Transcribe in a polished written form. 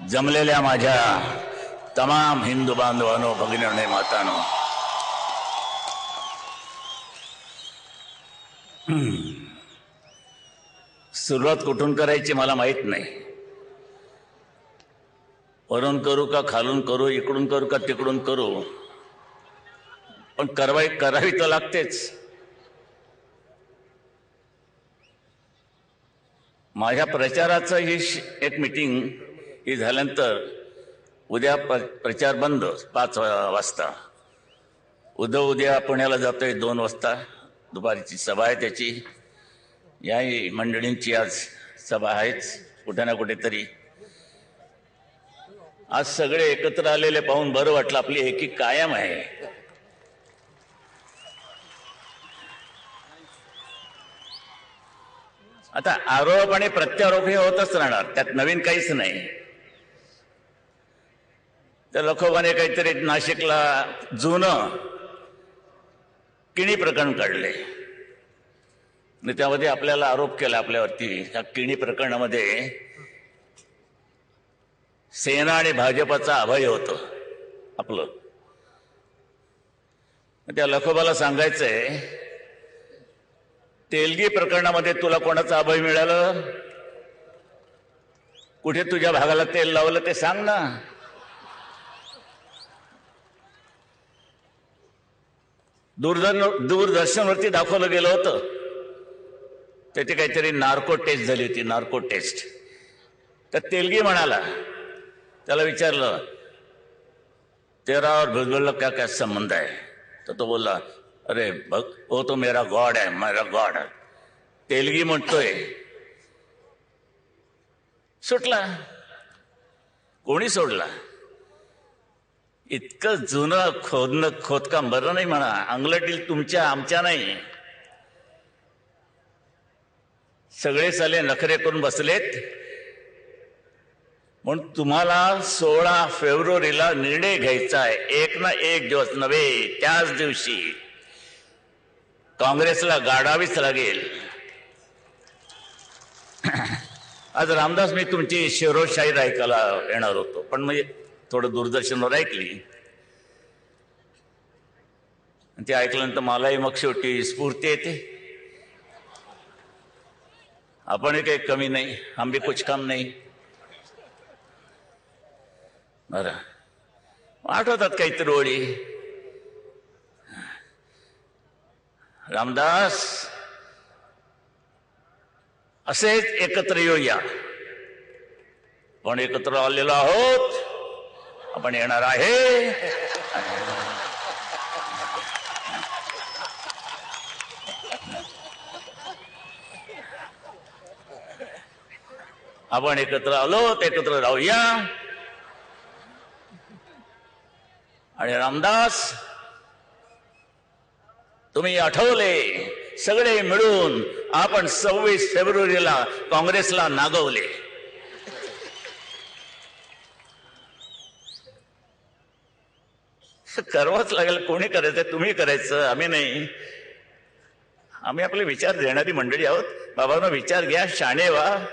जमलेल्या माझ्या तमाम हिंदू बांधवांनो, भगिनींनो, मातांनो, सुरुवात कुठून करायची मला माहित नाही. वरून करू का खालून करू, इकडून करू का तिकडून करू, पण करावी तर लागतेच. माझ्या प्रचाराचं ही एक मीटिंग ही झाल्यानंतर उद्या प्रचार बंद 5 वाजता. उद्या पुण्याला जातोय 2 वाजता, दुपारची सभा आहे त्याची. याही मंडळींची आज सभा आहेच कुठे ना कुठेतरी. आज सगळे एकत्र आलेले पाहून बरं वाटलं, आपली एकी कायम आहे. आता आरोप आणि प्रत्यारोप हे होतच राहणार, त्यात नवीन काहीच नाही. त्या लखोबाने काहीतरी नाशिकला जुनं किणी प्रकरण काढले आणि त्यामध्ये आपल्याला आरोप केला आपल्यावरती. ह्या किणी प्रकरणामध्ये सेना आणि भाजपाचा अभय होतं आपलं. त्या लखोबाला सांगायचंय, तेलगी प्रकरणामध्ये तुला कोणाचं अभय मिळालं? कुठे तुझ्या भागाला तेल लावलं ते सांग ना. दूरदर्शनवरती दाखवलं गेलं होतं, त्याची काहीतरी नार्को टेस्ट झाली होती, नार्को टेस्ट. तर तेलगी म्हणाला, त्याला विचारलं तेरा और भुजबल का क्या संबंध है? तर तो बोलला, अरे वो तो मेरा गॉड है, मेरा गॉड है. तेलगी म्हणतोय, सुटला. कोणी सोडला? इतकं जुनं खोदकाम बरं नाही म्हणा, अंगलटील तुमच्या आमच्या नाही. सगळे साले नखरे करून बसलेत. म्हणून तुम्हाला 16 फेब्रुवारीला निर्णय घ्यायचा आहे. एक ना एक दिवस नव्हे, त्याच दिवशी काँग्रेसला गाडावीच लागेल. आज रामदास, मी तुमची शिरोशाहीर ऐकायला येणार होतो, पण म्हणजे थोडं दूरदर्शनवर ऐकली. ते ऐकल्यानंतर मलाही मग शेवटी स्फूर्ती येते. आपणही काही कमी नाही, हम भी कुछ कम नाही. बरं, आठवतात काहीतरी ओळी. रामदास, असेच एकत्र येऊया. आपण एकत्र आलेलो आहोत, आपण येणार आहे. आपण एकत्र आलो, एकत्र राहूया. आणि रामदास, तुम्ही आठवले, सगळे मिळून आपण 26 फेब्रुवारीला काँग्रेसला नागवले. करावंच लागेल. कोणी करायचं? तुम्ही करायचं, आम्ही नाही. आम्ही आपले विचार देणारी मंडळी आहोत. बाबांनो, विचार घ्या, शाणे व्हा.